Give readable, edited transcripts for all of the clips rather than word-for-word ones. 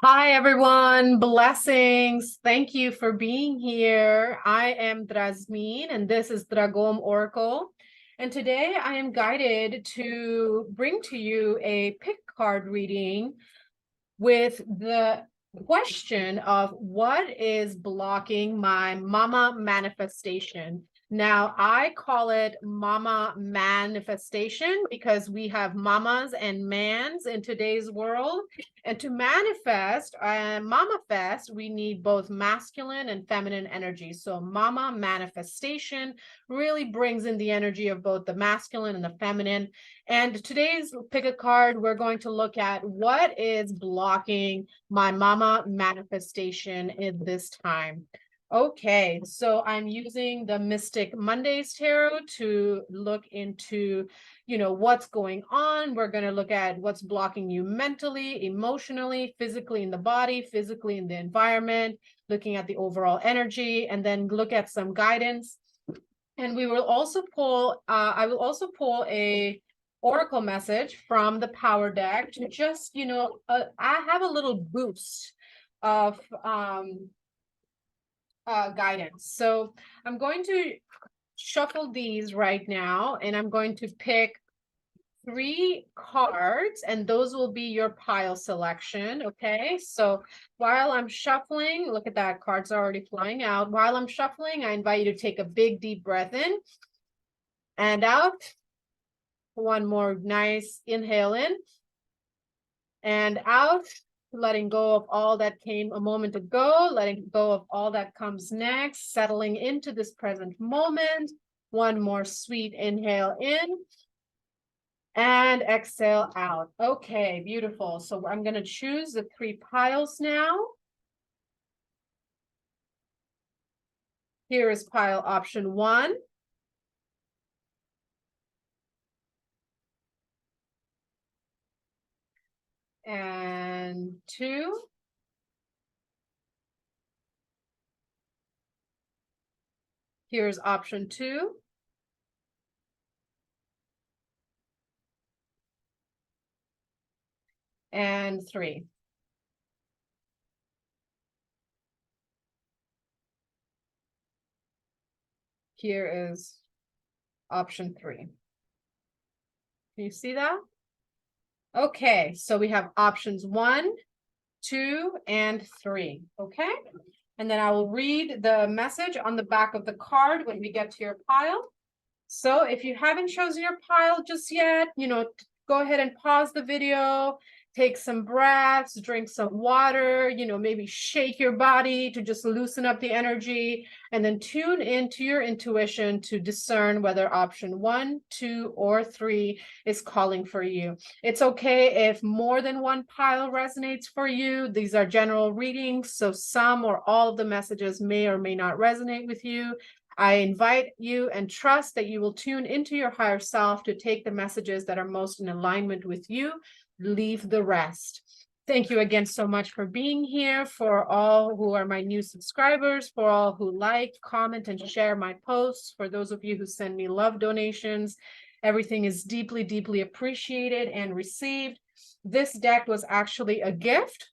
Hi, everyone. Blessings. Thank you for being here. I am Drasmin, and this is Dragom Oracle. And today I am guided to bring to you a pick card reading with the question of what is blocking my mama manifestation. Now, I call it mama manifestation because we have mamas and mans in today's world. And to manifest and mama-fest, we need both masculine and feminine energy. So mama manifestation really brings in the energy of both the masculine and the feminine. And today's pick a card, we're going to look at what is blocking my mama manifestation in this time. Okay, so I'm using the Mystic Mondays Tarot to look into, what's going on. We're going to look at what's blocking you mentally, emotionally, physically in the body, physically in the environment, looking at the overall energy, and then look at some guidance. And we will also pull, I will also pull a oracle message from the power deck to just, I have a little boost of guidance. So I'm going to shuffle these right now, and I'm going to pick 3 cards, and those will be your pile selection. Okay, so while I'm shuffling, look at that, cards are already flying out. While I'm shuffling, I invite you to take a big deep breath in and out. One more nice inhale in and out, letting go of all that came a moment ago, letting go of all that comes next, settling into this present moment. One more sweet inhale in and exhale out. Okay, beautiful. So I'm going to choose the 3 piles now. Here is pile option 1. And 2. Here's option 2. And 3. Here is option 3. Can you see that? Okay, so we have options 1, 2, and 3. Okay, and then I will read the message on the back of the card when we get to your pile. So if you haven't chosen your pile just yet, go ahead and pause the video, take some breaths, drink some water, maybe shake your body to just loosen up the energy, and then tune into your intuition to discern whether option 1, 2, or 3 is calling for you. It's okay if more than one pile resonates for you. These are general readings, so some or all of the messages may or may not resonate with you. I invite you and trust that you will tune into your higher self to take the messages that are most in alignment with you. Leave the rest. Thank you again so much for being here, for all who are my new subscribers, for all who like, comment, and share my posts, for those of you who send me love donations. Everything is deeply, deeply appreciated and received. This deck was actually a gift.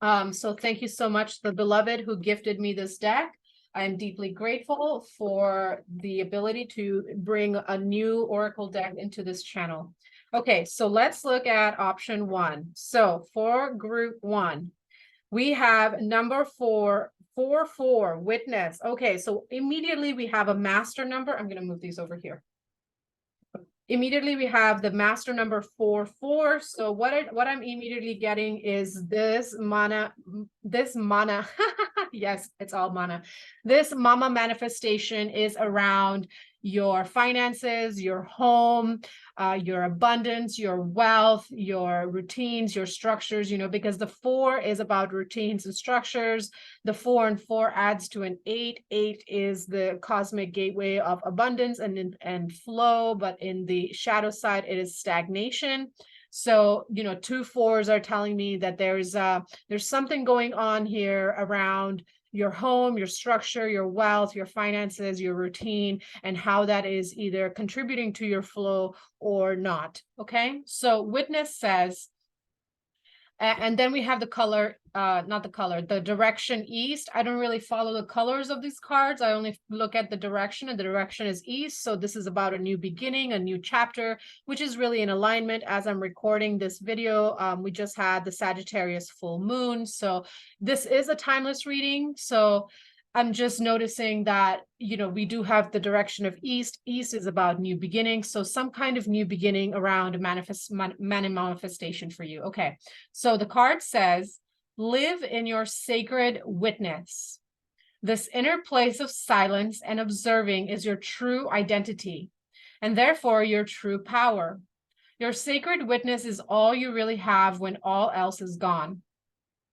So thank you so much, the beloved who gifted me this deck. I am deeply grateful for the ability to bring a new oracle deck into this channel. Okay, so let's look at option 1. So for group 1, we have number 444, witness. Okay, so immediately we have a master number. I'm going to move these over here. Immediately we have the master number 44. So what I'm immediately getting is this mana, yes, it's all mana. This mama manifestation is around your finances, your home, your abundance, your wealth, your routines, your structures, because the 4 is about routines and structures. The 4 and 4 adds to an 8. 8 is the cosmic gateway of abundance and flow, but in the shadow side, it is stagnation. So, 2 4s are telling me that there's something going on here around your home, your structure, your wealth, your finances, your routine, and how that is either contributing to your flow or not. Okay, so witness says, And then we have the color, not the color, the direction east. I don't really follow the colors of these cards. I only look at the direction, and the direction is east. So this is about a new beginning, a new chapter, which is really in alignment. As I'm recording this video, we just had the Sagittarius full moon. So this is a timeless reading. So I'm just noticing that, you know, we do have the direction of east. East is about new beginning. So some kind of new beginning around manifestation for you. Okay. So the card says, live in your sacred witness. This inner place of silence and observing is your true identity, and therefore your true power. Your sacred witness is all you really have when all else is gone.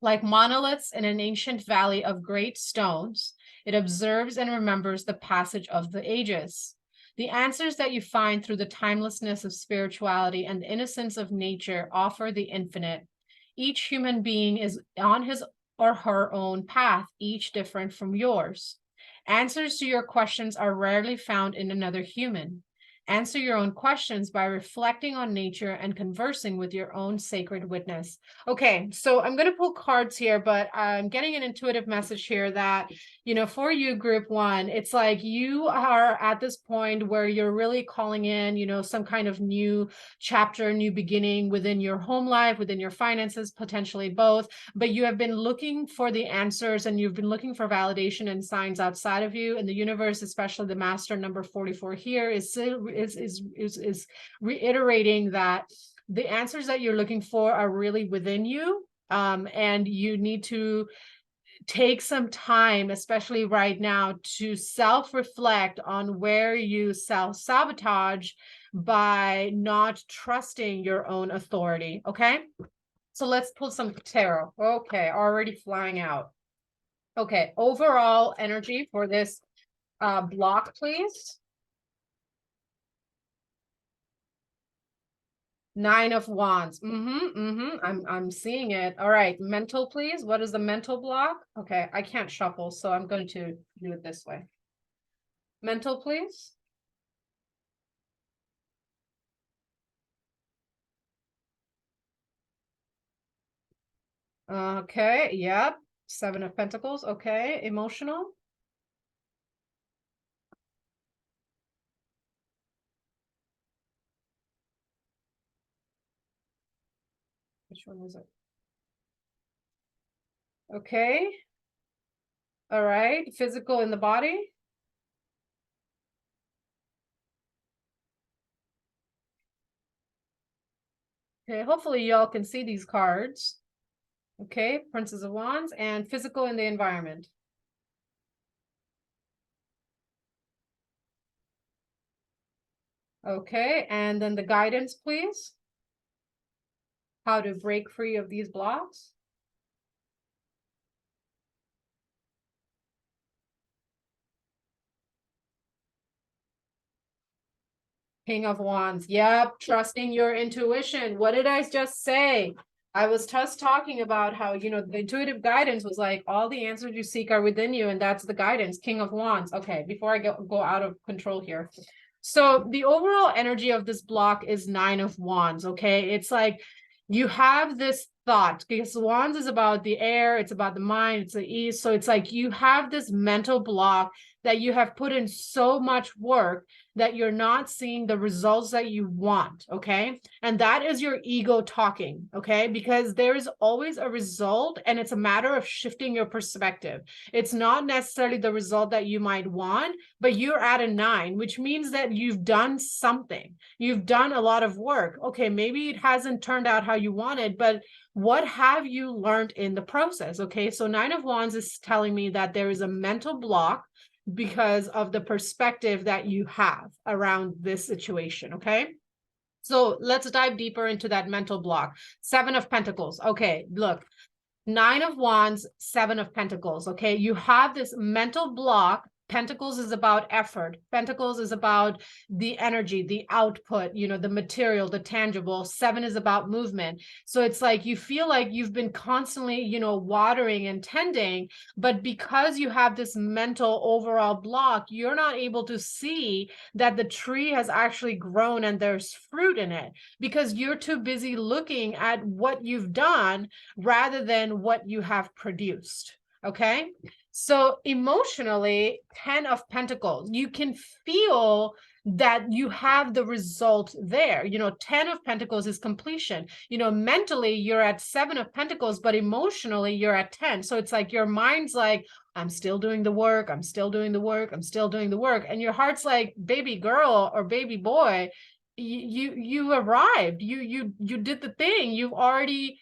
Like monoliths in an ancient valley of great stones, it observes and remembers the passage of the ages. The answers that you find through the timelessness of spirituality and the innocence of nature offer the infinite. Each human being is on his or her own path, each different from yours. Answers to your questions are rarely found in another human. Answer your own questions by reflecting on nature and conversing with your own sacred witness. Okay, so I'm going to pull cards here, but I'm getting an intuitive message here that, you know, for you, group one, it's like you are at this point where you're really calling in, you know, some kind of new chapter, new beginning within your home life, within your finances, potentially both. But you have been looking for the answers, and you've been looking for validation and signs outside of you. And the universe, especially the master number 44 here, is reiterating that the answers that you're looking for are really within you, and you need to take some time, especially right now, to self-reflect on where you self-sabotage by not trusting your own authority. Okay, so let's pull some tarot. Okay, already flying out. Okay, overall energy for this block, please. 9 of Wands. I'm seeing it. All right, mental, please. What is the mental block? Okay, I can't shuffle, so I'm going to do it this way. Mental, please. Okay, yep. 7 of Pentacles. Okay, emotional. Which one was it? Okay. All right, physical in the body. Okay, hopefully y'all can see these cards. Okay, Princess of Wands, and physical in the environment. Okay, and then the guidance, please. How to break free of these blocks. King of Wands. Yep, trusting your intuition. What did I just say? I was just talking about how, you know, the intuitive guidance was like, all the answers you seek are within you, and that's the guidance. King of Wands. Okay, before I go out of control here. So the overall energy of this block is 9 of Wands, okay? It's like you have this thought, because Wands is about the air, it's about the mind, it's the east. So it's like you have this mental block that you have put in so much work that you're not seeing the results that you want, okay? And that is your ego talking, okay? Because there is always a result, and it's a matter of shifting your perspective. It's not necessarily the result that you might want, but you're at a 9, which means that you've done something. You've done a lot of work. Okay, maybe it hasn't turned out how you wanted, but what have you learned in the process? Okay, so 9 of Wands is telling me that there is a mental block because of the perspective that you have around this situation. Okay, so let's dive deeper into that mental block. 7 of Pentacles. Okay, look, 9 of Wands, 7 of Pentacles. Okay, you have this mental block Pentacles is about effort. Pentacles is about the energy, the output, you know, the material, the tangible. 7 is about movement. So it's like you feel like you've been constantly, you know, watering and tending, but because you have this mental overall block, you're not able to see that the tree has actually grown and there's fruit in it, because you're too busy looking at what you've done rather than what you have produced. Okay. So emotionally, 10 of Pentacles, you can feel that you have the result there. You know, 10 of Pentacles is completion. You know, mentally you're at 7 of Pentacles, but emotionally you're at 10. So it's like your mind's like, I'm still doing the work. I'm still doing the work. I'm still doing the work. And your heart's like, baby girl or baby boy, you arrived. You did the thing. You've already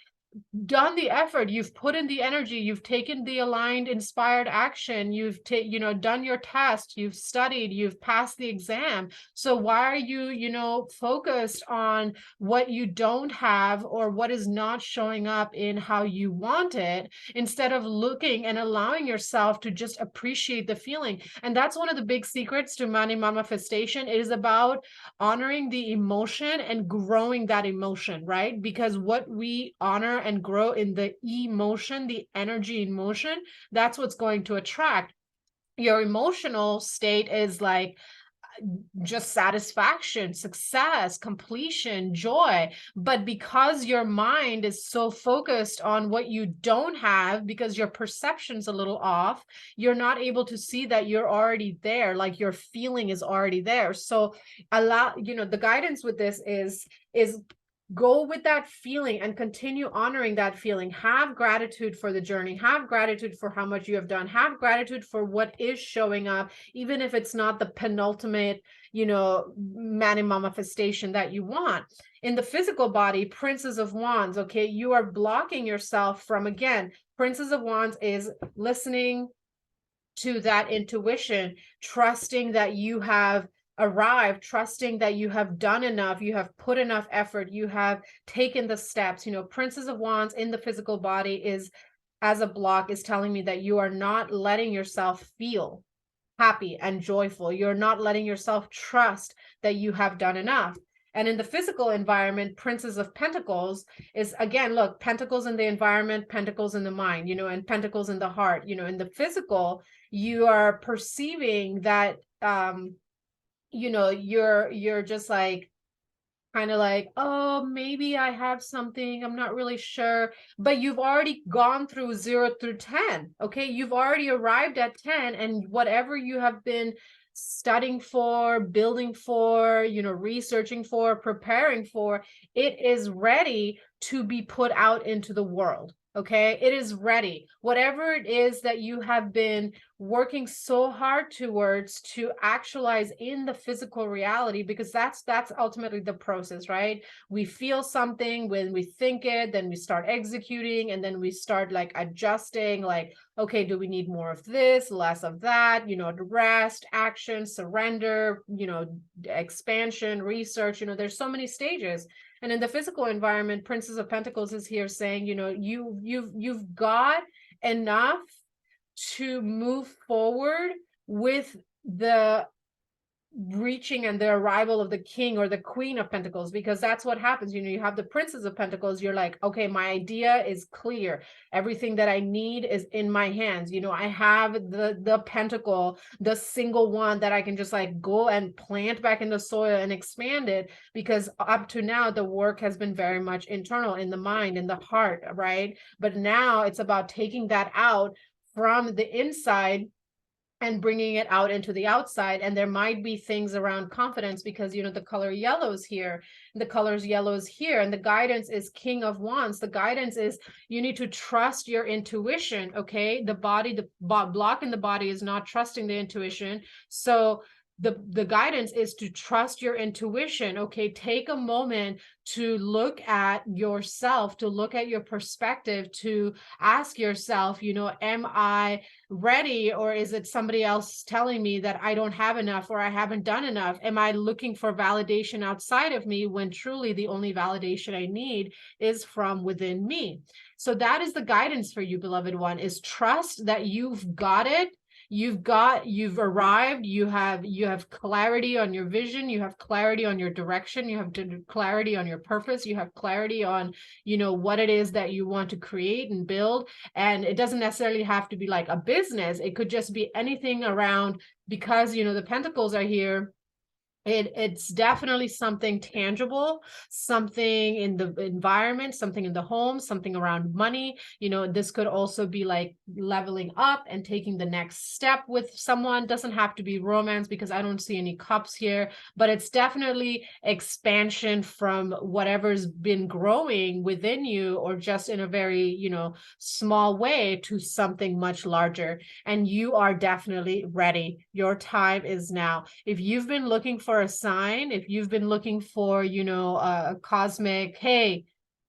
done the effort, you've put in the energy, you've taken the aligned inspired action, you've done your test, you've studied, you've passed the exam. So why are you focused on what you don't have or what is not showing up in how you want it, instead of looking and allowing yourself to just appreciate the feeling? And that's one of the big secrets to mama-mani-festation. It is about honoring the emotion and growing that emotion, right? Because what we honor and grow in the emotion, the energy in motion, that's what's going to attract. Your emotional state is like just satisfaction, success, completion, joy. But because your mind is so focused on what you don't have, because your perception's a little off, you're not able to see that you're already there, like your feeling is already there. So the guidance with this is go with that feeling and continue honoring that feeling. Have gratitude for the journey. Have gratitude for how much you have done. Have gratitude for what is showing up, even if it's not the penultimate, manifestation that you want. In the physical body, Princess of Wands, okay, you are blocking yourself from, again, Princess of Wands is listening to that intuition, trusting that you have arrived, trusting that you have done enough, you have put enough effort, you have taken the steps. Princess of Wands in the physical body is, as a block, is telling me that you are not letting yourself feel happy and joyful. You're not letting yourself trust that you have done enough. And in the physical environment, Princess of Pentacles is, again, look, Pentacles in the environment, Pentacles in the mind, and Pentacles in the heart. In the physical, you are perceiving that you're just like, kind of like, oh, maybe I have something, I'm not really sure, but you've already gone through 0 through 10. Okay, you've already arrived at 10, and whatever you have been studying for, building for, researching for, preparing for, it is ready to be put out into the world. Okay, it is ready. Whatever it is that you have been working so hard towards to actualize in the physical reality, because that's ultimately the process, right? We feel something, when we think it, then we start executing, and then we start like adjusting, like, okay, do we need more of this, less of that, rest, action, surrender, expansion, research, there's so many stages. And in the physical environment, Princess of Pentacles is here saying, you've got enough to move forward with the reaching and the arrival of the King or the Queen of Pentacles, because that's what happens. You have the Princess of Pentacles, you're like, okay, my idea is clear, everything that I need is in my hands. I have the pentacle, the single one that I can just like go and plant back in the soil and expand it, because up to now the work has been very much internal, in the mind, in the heart, right? But now it's about taking that out from the inside and bringing it out into the outside. And there might be things around confidence, because the color yellow is here, the colors yellow is here, and the guidance is King of Wands. The guidance is you need to trust your intuition. Okay, the block in the body is not trusting the intuition. So the guidance is to trust your intuition. Okay, take a moment to look at yourself, to look at your perspective, to ask yourself, am I ready, or is it somebody else telling me that I don't have enough or I haven't done enough? Am I looking for validation outside of me, when truly the only validation I need is from within me? So that is the guidance for you, beloved one, is trust that you've got it. you've arrived, you have clarity on your vision, you have clarity on your direction, you have clarity on your purpose, you have clarity on, what it is that you want to create and build. And it doesn't necessarily have to be like a business. It could just be anything around, because, the pentacles are here. It's definitely something tangible, something in the environment, something in the home, something around money. This could also be like leveling up and taking the next step with someone. Doesn't have to be romance, because I don't see any cups here, but it's definitely expansion from whatever's been growing within you, or just in a very, small way, to something much larger. And you are definitely ready. Your time is now. If you've been looking for a sign, if you've been looking for, a cosmic, hey,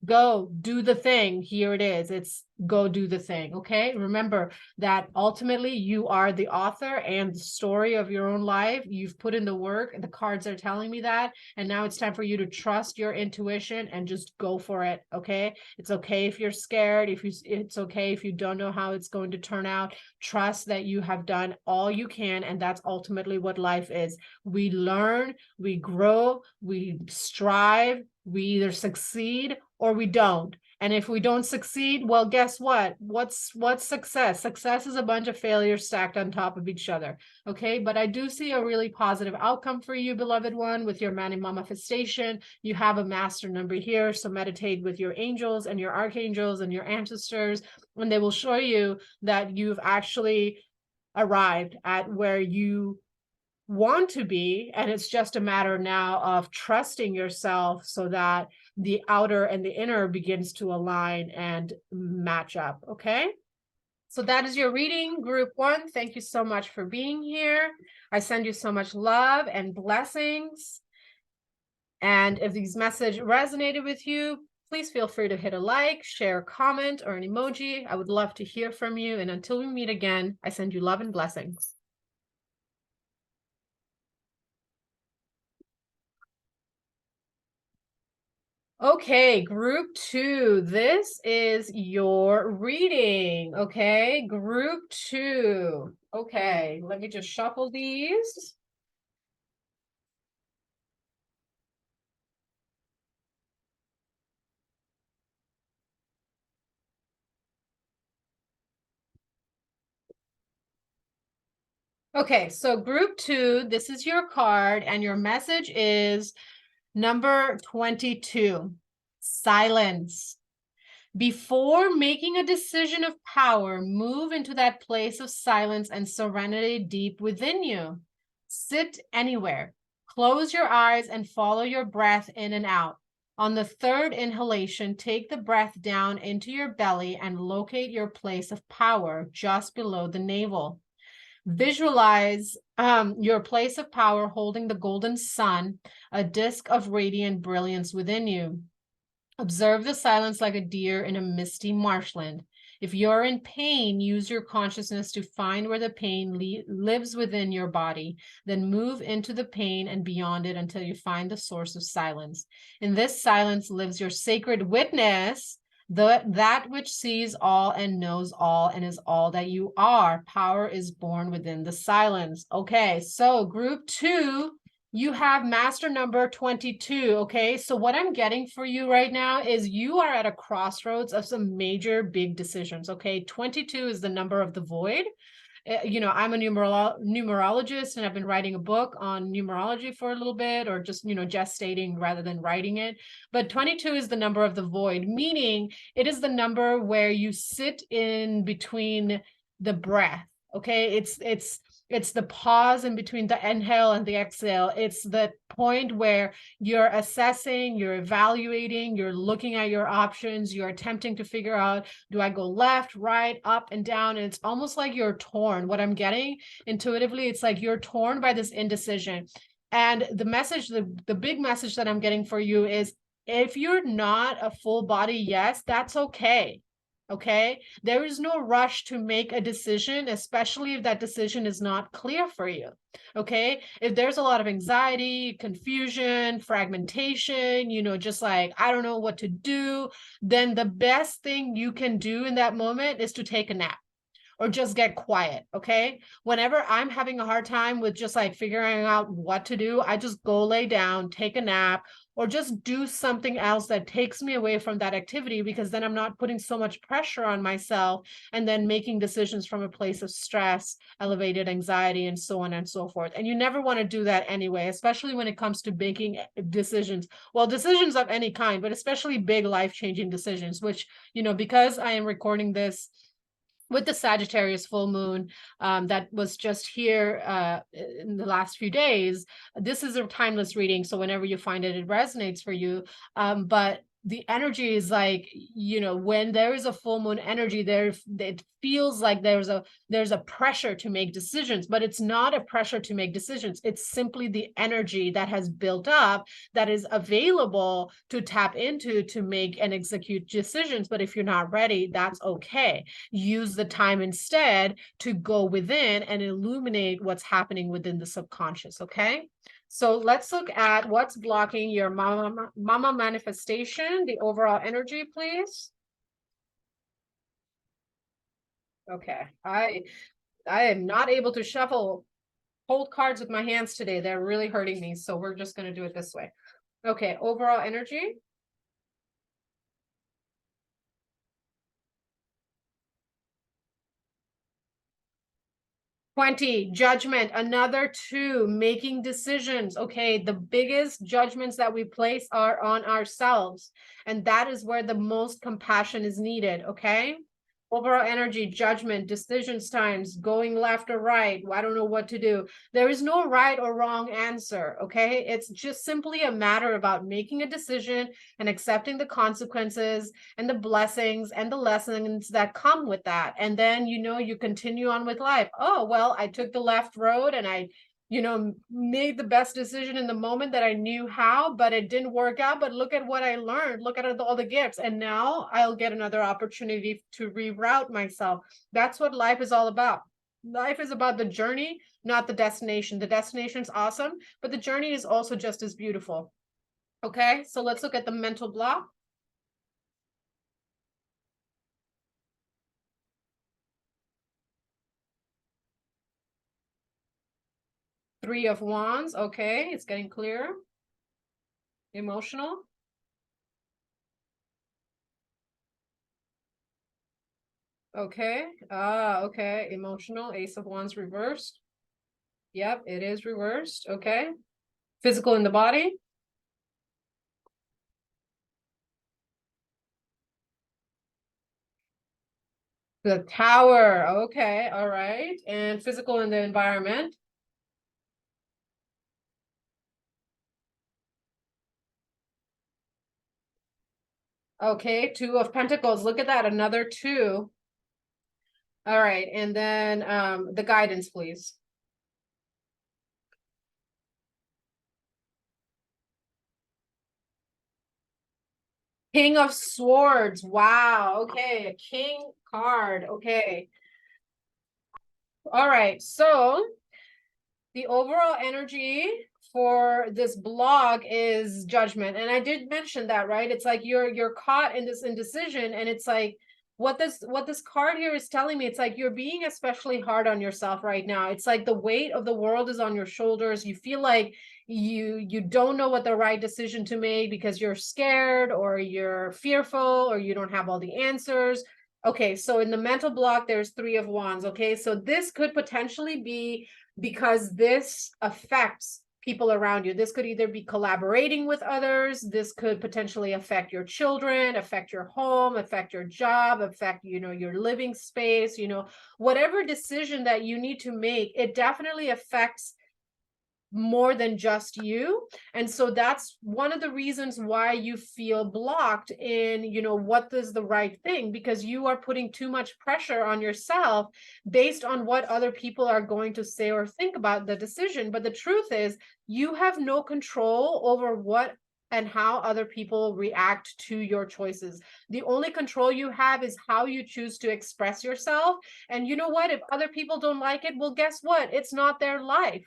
go do the thing, here it is. It's go do the thing. Okay. Remember that ultimately you are the author and the story of your own life. You've put in the work, and the cards are telling me that. And now it's time for you to trust your intuition and just go for it. Okay. It's okay if you're scared. It's okay if you don't know how it's going to turn out. Trust that you have done all you can. And that's ultimately what life is. We learn, we grow, we strive, we either succeed or we don't. And if we don't succeed, well, guess what? What's success? Success is a bunch of failures stacked on top of each other. Okay. But I do see a really positive outcome for you, beloved one, with your mama-mani-festation. You have a master number here. So meditate with your angels and your archangels and your ancestors, and they will show you that you've actually arrived at where you want to be. And it's just a matter now of trusting yourself so that the outer and the inner begins to align and match up. Okay. So that is your reading, group 1. Thank you so much for being here. I send you so much love and blessings. And if these messages resonated with you, please feel free to hit a like, share a comment, or an emoji. I would love to hear from you. And until we meet again, I send you love and blessings. Okay, group 2, this is your reading. Okay, group 2. Okay, let me just shuffle these. Okay, so group 2, this is your card, and your message is number 22, silence. Before making a decision of power, move into that place of silence and serenity deep within you. Sit anywhere. Close your eyes and follow your breath in and out. On the third inhalation, take the breath down into your belly and locate your place of power just below the navel. Visualize your place of power holding the golden sun, a disk of radiant brilliance within you. Observe the silence like a deer in a misty marshland. If you're in pain, use your consciousness to find where the pain lives within your body. Then move into the pain and beyond it until you find the source of silence. In this silence lives your sacred witness, that which sees all and knows all and is all that you are. Power is born within the silence. Okay, so group 2, you have master number 22. Okay, so what I'm getting for you right now is you are at a crossroads of some major big decisions. Okay, 22 is the number of the void. I'm a numerologist, and I've been writing a book on numerology for a little bit, or just, gestating rather than writing it. But 22 is the number of the void, meaning it is the number where you sit in between the breath. Okay, it's the pause in between the inhale and the exhale. It's the point where you're assessing, you're evaluating, you're looking at your options, you're attempting to figure out, do I go left, right, up, and down? And it's almost like you're torn. What I'm getting intuitively, it's like you're torn by this indecision. And the message, the big message that I'm getting for you is, if you're not a full body yes, that's okay. Okay, there is no rush to make a decision, especially if that decision is not clear for you. Okay, if there's a lot of anxiety, confusion, fragmentation, just like, I don't know what to do, then the best thing you can do in that moment is to take a nap, or just get quiet. Okay. Whenever I'm having a hard time with just like figuring out what to do, I just go lay down, take a nap, or just do something else that takes me away from that activity, because then I'm not putting so much pressure on myself and then making decisions from a place of stress, elevated anxiety, and so on and so forth. And you never want to do that anyway, especially when it comes to making decisions. Well, decisions of any kind, but especially big life-changing decisions, which, because I am recording this with the Sagittarius full moon that was just here in the last few days. This is a timeless reading, so whenever you find it, it resonates for you. But the energy is like, when there is a full moon energy, it feels like there's a pressure to make decisions, but it's not a pressure to make decisions. It's simply the energy that has built up that is available to tap into to make and execute decisions. But if you're not ready, that's okay. Use the time instead to go within and illuminate what's happening within the subconscious. Okay. So let's look at what's blocking your mama manifestation, the overall energy, please. Okay. I am not able to hold cards with my hands today. They're really hurting me. So we're just going to do it this way. Okay. Overall energy. 20, judgment, another 2, making decisions. Okay, the biggest judgments that we place are on ourselves, and that is where the most compassion is needed. Okay, overall energy, judgment, decisions times, going left or right. I don't know what to do. There is no right or wrong answer. Okay, it's just simply a matter about making a decision and accepting the consequences and the blessings and the lessons that come with that. And then, you continue on with life. Oh, well, I took the left road and I made the best decision in the moment that I knew how, but it didn't work out. But look at what I learned. Look at all the gifts. And now I'll get another opportunity to reroute myself. That's what life is all about. Life is about the journey, not the destination. The destination is awesome, but the journey is also just as beautiful. Okay, so let's look at the mental block. Three of Wands. Okay, it's getting clearer. Emotional. Okay. Okay. Emotional. Ace of Wands reversed. Yep, it is reversed. Okay. Physical in the body. The Tower. Okay. All right. And physical in the environment. Okay. 2 of Pentacles. Look at that. Another 2. All right. And then the guidance, please. King of Swords. Wow. Okay. A king card. Okay. All right. So the overall energy for this blog is judgment. And I did mention that, right? It's like you're caught in this indecision, and it's like what this card here is telling me, it's like you're being especially hard on yourself right now. It's like the weight of the world is on your shoulders. You feel like you don't know what the right decision to make because you're scared or you're fearful or you don't have all the answers. Okay, so in the mental block, there's 3 of Wands. Okay, so this could potentially be because this affects people around you. This could either be collaborating with others. This could potentially affect your children, affect your home, affect your job, affect, your living space, whatever decision that you need to make, it definitely affects more than just you. And so that's one of the reasons why you feel blocked in, what is the right thing, because you are putting too much pressure on yourself based on what other people are going to say or think about the decision. But the truth is, you have no control over what and how other people react to your choices. The only control you have is how you choose to express yourself. And you know what? If other people don't like it, well, guess what? It's not their life.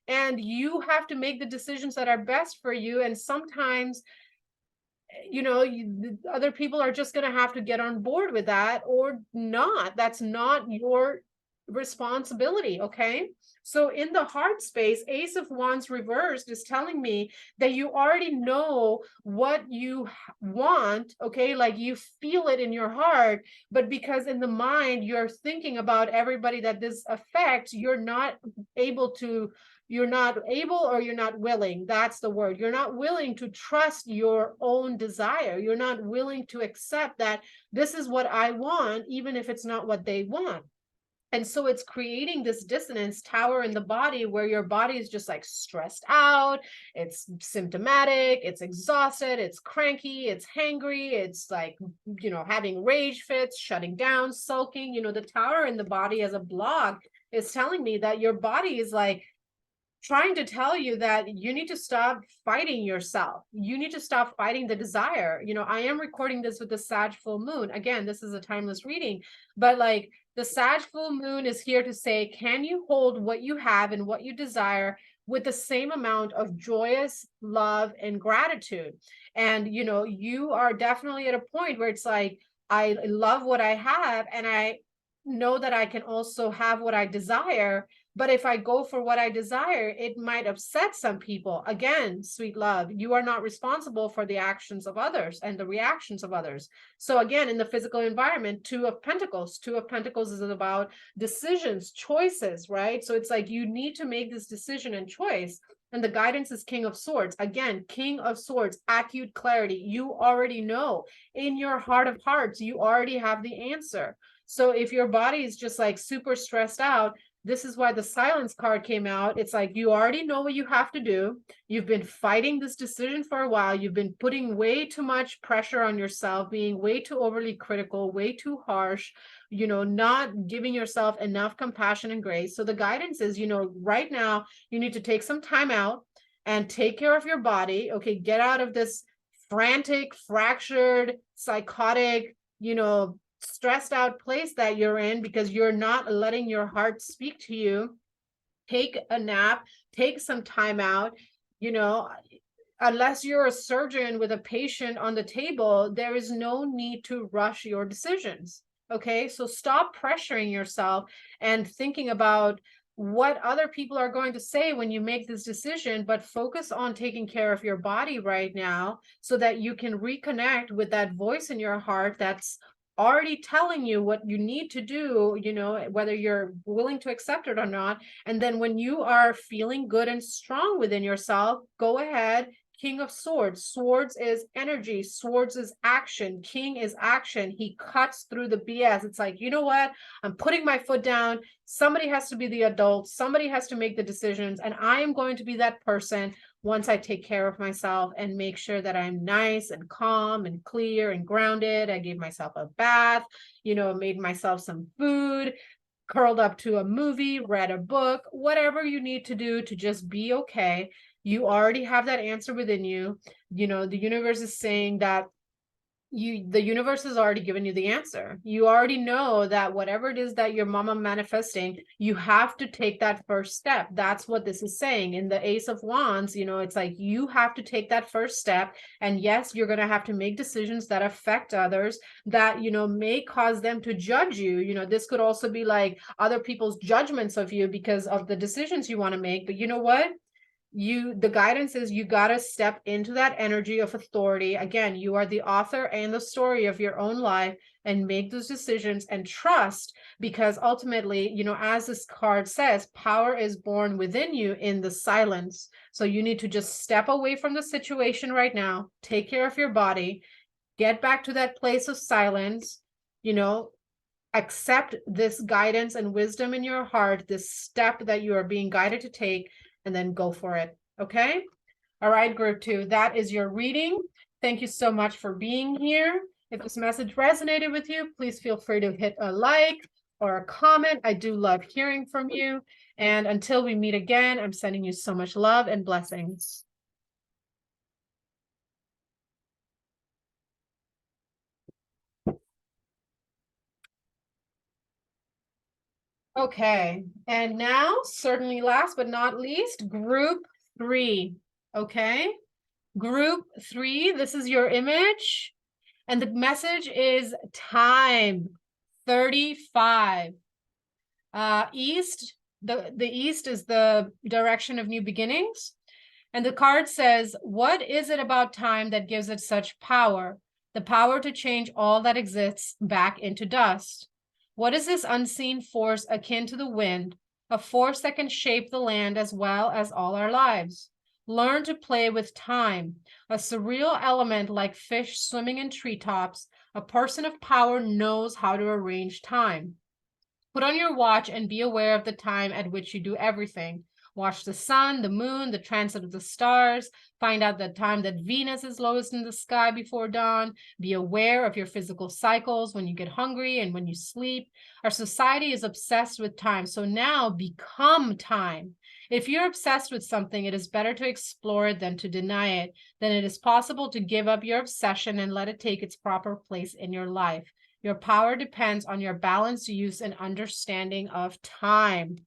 And you have to make the decisions that are best for you. And sometimes the other people are just going to have to get on board with that or not. That's not your responsibility. Okay. So in the heart space, Ace of Wands reversed is telling me that you already know what you want. Okay. Like you feel it in your heart, but because in the mind, you're thinking about everybody that this affects, you're not able or you're not willing. That's the word. You're not willing to trust your own desire. You're not willing to accept that this is what I want, even if it's not what they want. And so it's creating this dissonance tower in the body where your body is just like stressed out, it's symptomatic, it's exhausted, it's cranky, it's hangry, it's like, having rage fits, shutting down, sulking. The tower in the body as a block is telling me that your body is like trying to tell you that you need to stop fighting yourself. You need to stop fighting the desire. I am recording this with the Sag full moon. Again, this is a timeless reading, but like the Sag full moon is here to say, can you hold what you have and what you desire with the same amount of joyous love and gratitude? And, you are definitely at a point where it's like, I love what I have and I know that I can also have what I desire. But if I go for what I desire, it might upset some people. Again, sweet love, you are not responsible for the actions of others and the reactions of others. So again, in the physical environment, Two of Pentacles is about decisions, choices, right? So it's like you need to make this decision and choice. And the guidance is King of Swords. Again, King of Swords, acute clarity. You already know in your heart of hearts, you already have the answer. So if your body is just like super stressed out, this is why the silence card came out. It's like you already know what you have to do. You've been fighting this decision for a while. You've been putting way too much pressure on yourself, being way too overly critical, way too harsh, not giving yourself enough compassion and grace. So the guidance is, right now you need to take some time out and take care of your body. Okay, get out of this frantic, fractured, psychotic, stressed out place that you're in because you're not letting your heart speak to you. Take a nap, take some time out. Unless you're a surgeon with a patient on the table, there is no need to rush your decisions. Okay, so stop pressuring yourself and thinking about what other people are going to say when you make this decision, but focus on taking care of your body right now so that you can reconnect with that voice in your heart that's already telling you what you need to do, whether you're willing to accept it or not. And then when you are feeling good and strong within yourself, go ahead. King of Swords. Swords is energy. Swords is action. King is action. He cuts through the BS. It's like, you know what? I'm putting my foot down. Somebody has to be the adult. Somebody has to make the decisions. And I am going to be that person once I take care of myself and make sure that I'm nice and calm and clear and grounded. I gave myself a bath, made myself some food, curled up to a movie, read a book, whatever you need to do to just be okay. You already have that answer within you. The universe is saying that the universe has already given you the answer. You already know that whatever it is that your mama manifesting, you have to take that first step. That's what this is saying. In the Ace of Wands, it's like you have to take that first step. And yes, you're going to have to make decisions that affect others that, may cause them to judge you. This could also be like other people's judgments of you because of the decisions you want to make. But you know what? The guidance is you got to step into that energy of authority. Again, you are the author and the story of your own life, and make those decisions and trust, because ultimately, as this card says, power is born within you in the silence. So you need to just step away from the situation right now, take care of your body, get back to that place of silence, accept this guidance and wisdom in your heart, this step that you are being guided to take, and then go for it. Okay. All right, group 2, that is your reading. Thank you so much for being here. If this message resonated with you, please feel free to hit a like or a comment. I do love hearing from you. And until we meet again, I'm sending you so much love and blessings. Okay, and now, certainly last but not least, group 3. Okay, Group 3, this is your image. And the message is time 35. East, the east is the direction of new beginnings. And the card says, what is it about time that gives it such power? The power to change all that exists back into dust. What is this unseen force akin to the wind, a force that can shape the land as well as all our lives? Learn to play with time, a surreal element like fish swimming in treetops. A person of power knows how to arrange time. Put on your watch and be aware of the time at which you do everything. Watch the sun, the moon, the transit of the stars. Find out the time that Venus is lowest in the sky before dawn. Be aware of your physical cycles when you get hungry and when you sleep. Our society is obsessed with time, so now become time. If you're obsessed with something, it is better to explore it than to deny it. Then it is possible to give up your obsession and let it take its proper place in your life. Your power depends on your balanced use and understanding of time.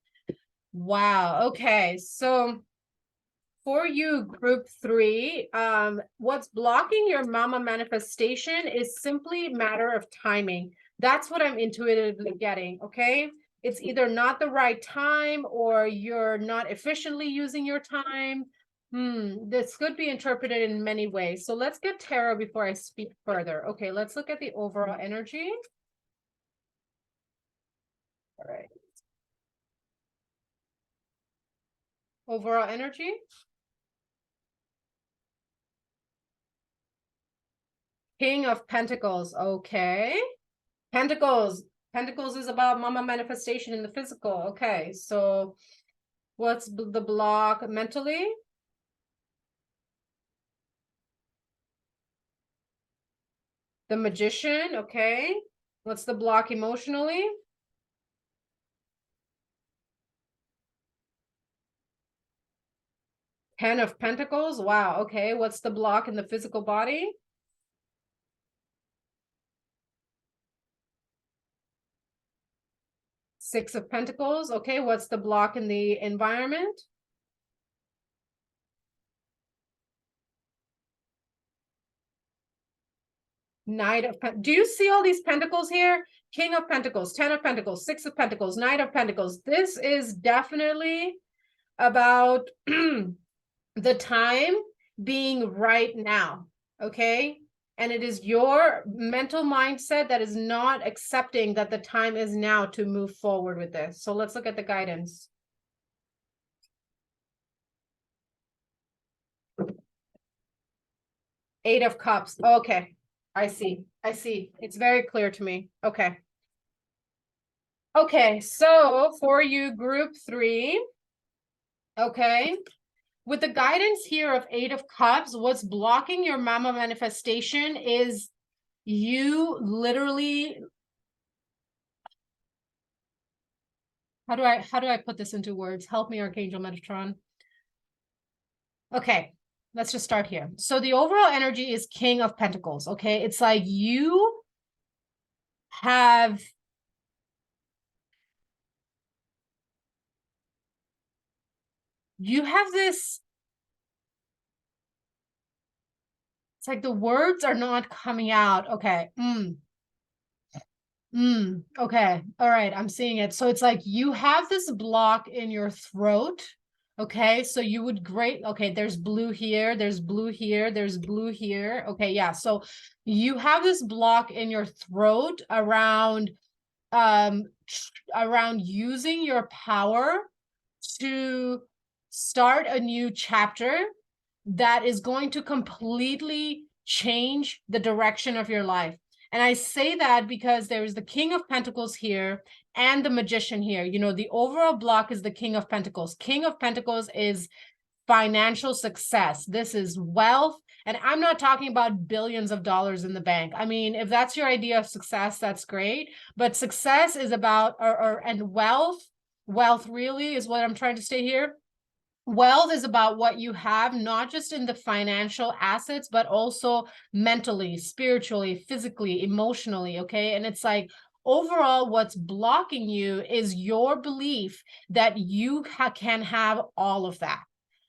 Wow. Okay. So for you, group 3, what's blocking your mama manifestation is simply a matter of timing. That's what I'm intuitively getting. Okay. It's either not the right time or you're not efficiently using your time. This could be interpreted in many ways. So let's get tarot before I speak further. Okay, let's look at the overall energy. All right. Overall energy. King of Pentacles. Okay. Pentacles. Pentacles is about mama manifestation in the physical. Okay. So what's the block mentally? The Magician. Okay. What's the block emotionally? Ten of Pentacles. Wow. Okay. What's the block in the physical body? Six of Pentacles. Okay. What's the block in the environment? Knight of Pentacles. Do you see all these pentacles here? King of Pentacles, 10 of Pentacles, 6 of Pentacles, Knight of Pentacles. This is definitely about the time being right now, okay? And it is your mental mindset that is not accepting that the time is now to move forward with this. So let's look at the guidance. Eight of Cups. Okay, I see. I see. It's very clear to me. Okay. Okay, so for you, group 3, okay, with the guidance here of Eight of Cups, what's blocking your mama manifestation is you literally, how do I put this into words? Help me, Archangel Metatron. Okay, let's just start here. So the overall energy is King of Pentacles, okay? It's like you have this, it's like the words are not coming out. Okay. Okay. All right. I'm seeing it. So it's like you have this block in your throat. Okay. So you would okay. There's blue here. There's blue here. There's blue here. Okay. Yeah. So you have this block in your throat around using your power to start a new chapter that is going to completely change the direction of your life. And I say that because there is the King of Pentacles here and the Magician here. You know, the overall block is the King of Pentacles. King of Pentacles is financial success. This is wealth. And I'm not talking about billions of dollars in the bank. I mean, if that's your idea of success, that's great. But success is about, and wealth really is what I'm trying to say here. Wealth is about what you have, not just in the financial assets, but also mentally, spiritually, physically, emotionally. Okay. And it's like, overall, what's blocking you is your belief that you can have all of that.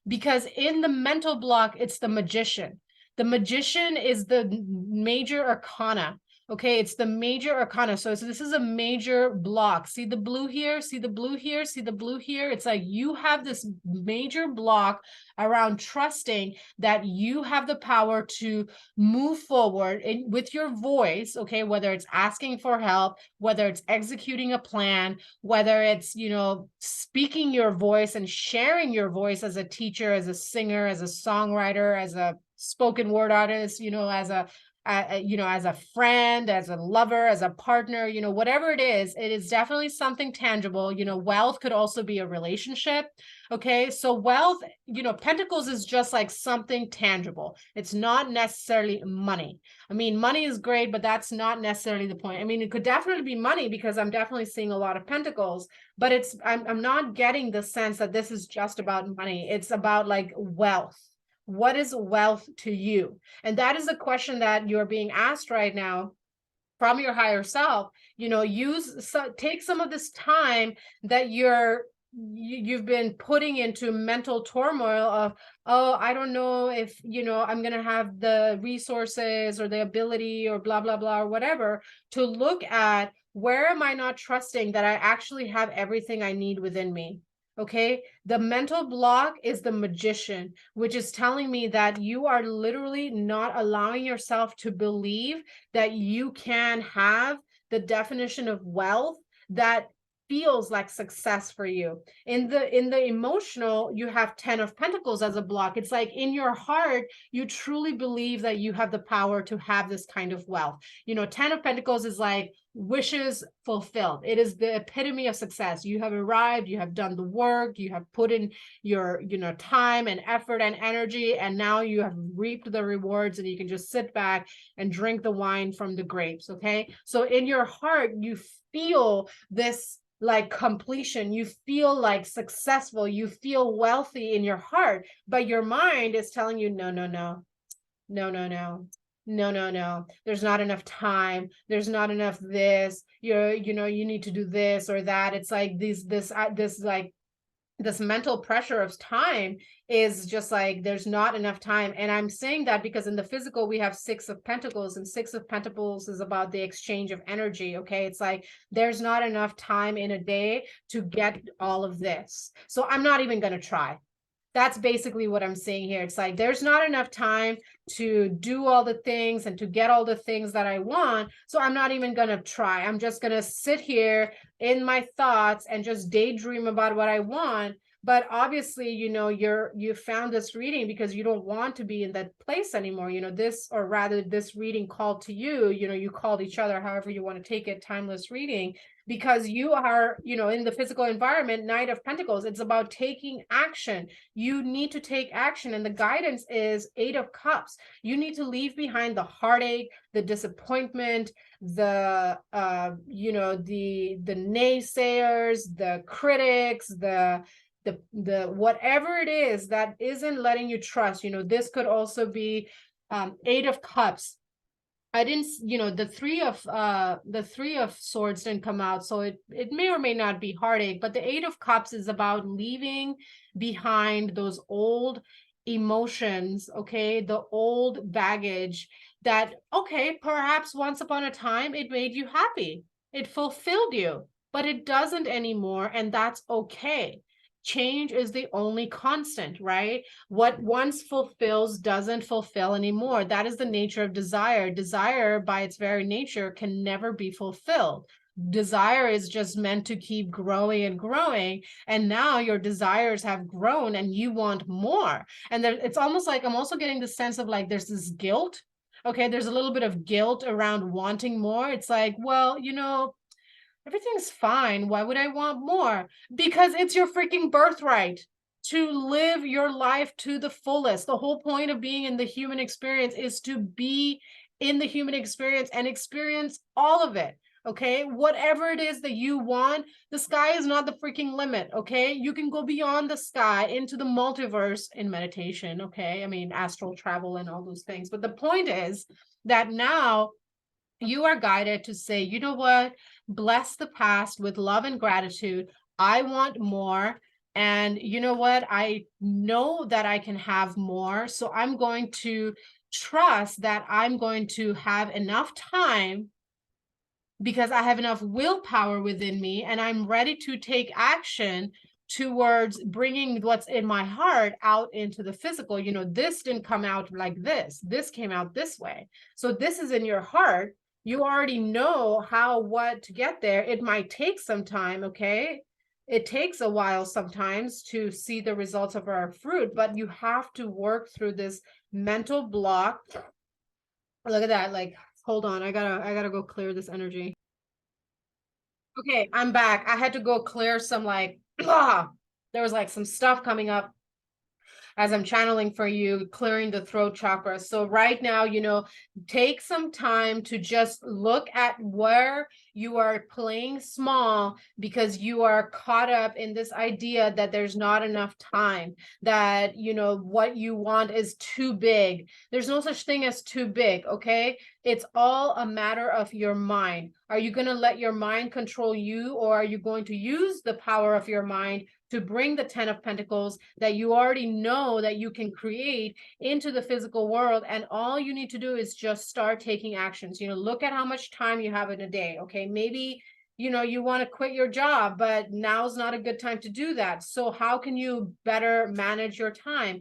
because in the mental block, it's the magician. The magician is the major arcana. Okay, it's the major arcana. So this is a major block. See the blue here? See the blue here? See the blue here? It's like you have this major block around trusting that you have the power to move forward with your voice, okay, whether it's asking for help, whether it's executing a plan, whether it's, you know, speaking your voice and sharing your voice as a teacher, as a singer, as a songwriter, as a spoken word artist, you know, as a you know, as a friend, as a lover, as a partner, you know, whatever it is definitely something tangible. You know, wealth could also be a relationship. Okay, so wealth, you know, pentacles is just like something tangible. It's not necessarily money. I mean, money is great, but that's not necessarily the point. I mean, it could definitely be money because I'm definitely seeing a lot of pentacles, but I'm not getting the sense that this is just about money. It's about like wealth. What is wealth to you? And that is a question that you're being asked right now from your higher self. You know, take some of this time that you've been putting into mental turmoil of, oh, I don't know if, you know, I'm going to have the resources or the ability or blah, blah, blah, or whatever, to look at where am I not trusting that I actually have everything I need within me. Okay, the mental block is the magician, which is telling me that you are literally not allowing yourself to believe that you can have the definition of wealth that feels like success for you. In the emotional, you have 10 of Pentacles as a block. It's like in your heart, you truly believe that you have the power to have this kind of wealth. You know, 10 of Pentacles is like wishes fulfilled. It is the epitome of success. You have arrived, you have done the work, you have put in your, you know, time and effort and energy, and now you have reaped the rewards and you can just sit back and drink the wine from the grapes. Okay, so in your heart, you feel this like completion, you feel like successful, you feel wealthy in your heart, but your mind is telling you, no, no, no, no, no, no, no, no, no, there's not enough time, there's not enough this, you know, you need to do this or that. It's like this like this mental pressure of time is just like there's not enough time. And I'm saying that because in the physical we have 6 of Pentacles, and 6 of Pentacles is about the exchange of energy. Okay, it's like there's not enough time in a day to get all of this, so I'm not even going to try. That's basically what I'm saying here. It's like there's not enough time to do all the things and to get all the things that I want, so I'm not even going to try. I'm just going to sit here in my thoughts and just daydream about what I want. But obviously, you know, you found this reading because you don't want to be in that place anymore. You know, this, or rather this reading called to you, you know, you called each other, however you want to take it, timeless reading, because you are, you know, in the physical environment, Knight of Pentacles. It's about taking action. You need to take action. And the guidance is 8 of Cups. You need to leave behind the heartache, the disappointment, the you know, the naysayers, the critics, the whatever it is that isn't letting you trust. You know, this could also be 8 of Cups. I didn't, you know, the 3 of Swords didn't come out, so it may or may not be heartache, but the 8 of Cups is about leaving behind those old emotions, okay, the old baggage that, okay, perhaps once upon a time it made you happy, it fulfilled you, but it doesn't anymore, and that's okay. Change is the only constant, right? What once fulfills doesn't fulfill anymore. That is the nature of desire. Desire, by its very nature, can never be fulfilled. Desire is just meant to keep growing and growing. And now your desires have grown and you want more. And there, it's almost like I'm also getting the sense of like there's this guilt. Okay, there's a little bit of guilt around wanting more. It's like, well, you know, everything's fine. Why would I want more? Because it's your freaking birthright to live your life to the fullest. The whole point of being in the human experience is to be in the human experience and experience all of it. Okay, whatever it is that you want, the sky is not the freaking limit. Okay, you can go beyond the sky into the multiverse in meditation. Okay, I mean, astral travel and all those things. But the point is that now you are guided to say, you know what, bless the past with love and gratitude. I want more. And you know what? I know that I can have more. So I'm going to trust that I'm going to have enough time because I have enough willpower within me and I'm ready to take action towards bringing what's in my heart out into the physical. You know, this didn't come out like this came out this way. So this is in your heart. You already know how, what to get there. It might take some time, okay? It takes a while sometimes to see the results of our fruit, but you have to work through this mental block. Look at that. Like, hold on. I gotta go clear this energy. Okay, I'm back. I had to go clear some like there was like some stuff coming up as I'm channeling for you, clearing the throat chakra. So right now, you know, take some time to just look at where you are playing small because you are caught up in this idea that there's not enough time, that, you know, what you want is too big. There's no such thing as too big, okay? It's all a matter of your mind. Are you going to let your mind control you, or are you going to use the power of your mind to bring the 10 of Pentacles that you already know that you can create into the physical world? And all you need to do is just start taking actions. You know, look at how much time you have in a day. Okay, maybe, you know, you want to quit your job, but now's not a good time to do that. So how can you better manage your time?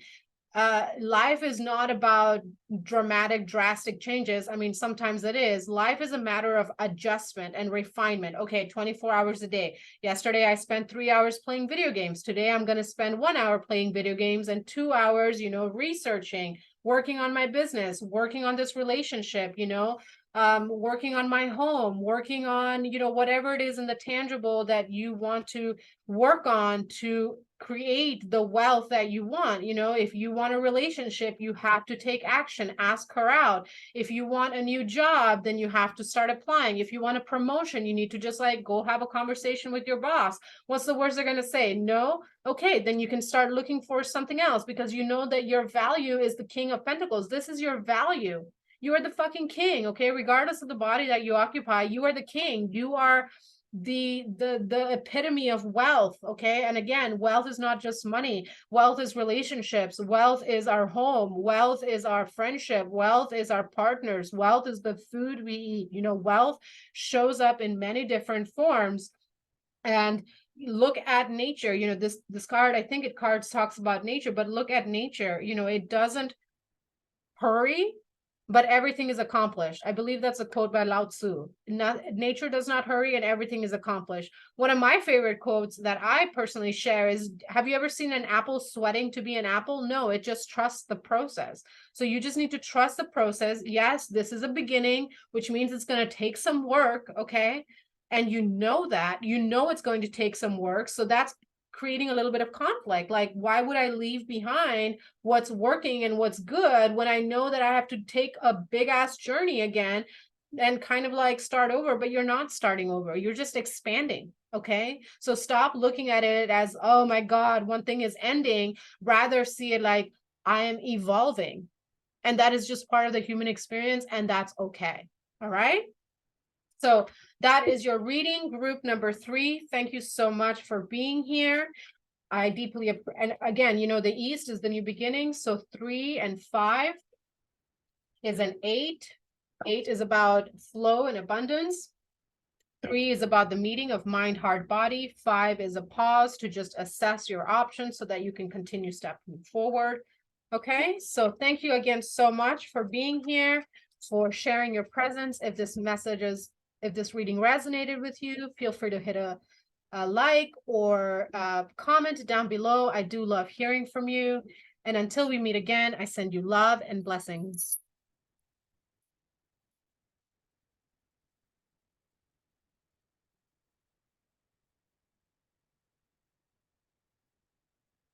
Life is not about dramatic, drastic changes. I mean, sometimes it is. Life is a matter of adjustment and refinement. Okay, 24 hours a day. Yesterday, I spent 3 hours playing video games. Today, I'm going to spend 1 hour playing video games and 2 hours, you know, researching, working on my business, working on this relationship, you know, working on my home, working on, you know, whatever it is in the tangible that you want to work on to create the wealth that you want. You know, if you want a relationship, you have to take action, ask her out. If you want a new job, then you have to start applying. If you want a promotion, you need to just like go have a conversation with your boss. What's the worst they're going to say? No. Okay, then you can start looking for something else because you know that your value is the King of Pentacles. This is your value. You are the fucking king, okay? Regardless of the body that you occupy, you are the king. You are the epitome of wealth, okay? And again, wealth is not just money. Wealth is relationships. Wealth is our home. Wealth is our friendship. Wealth is our partners. Wealth is the food we eat. You know, wealth shows up in many different forms. And look at nature. You know, this card, I think it cards talks about nature, but look at nature. You know, it doesn't hurry, but everything is accomplished. I believe that's a quote by Lao Tzu. Nature does not hurry and everything is accomplished. One of my favorite quotes that I personally share is, have you ever seen an apple sweating to be an apple? No, it just trusts the process. So you just need to trust the process. Yes, this is a beginning, which means it's going to take some work, okay? And you know that, you know it's going to take some work. So that's creating a little bit of conflict. Like, why would I leave behind what's working and what's good when I know that I have to take a big ass journey again and kind of like start over? But you're not starting over, you're just expanding. Okay, so stop looking at it as, oh my God, one thing is ending. Rather see it like, I am evolving, and that is just part of the human experience, and that's okay. All right, so that is your reading, group number 3. Thank you so much for being here. I deeply, and again, you know, the East is the new beginning. So 3 and 5 is an 8. 8 is about flow and abundance. 3 is about the meeting of mind, heart, body. 5 is a pause to just assess your options so that you can continue stepping forward. Okay, so thank you again so much for being here, for sharing your presence. If this message is, if this reading resonated with you, feel free to hit a like or comment down below. I do love hearing from you. And until we meet again, I send you love and blessings.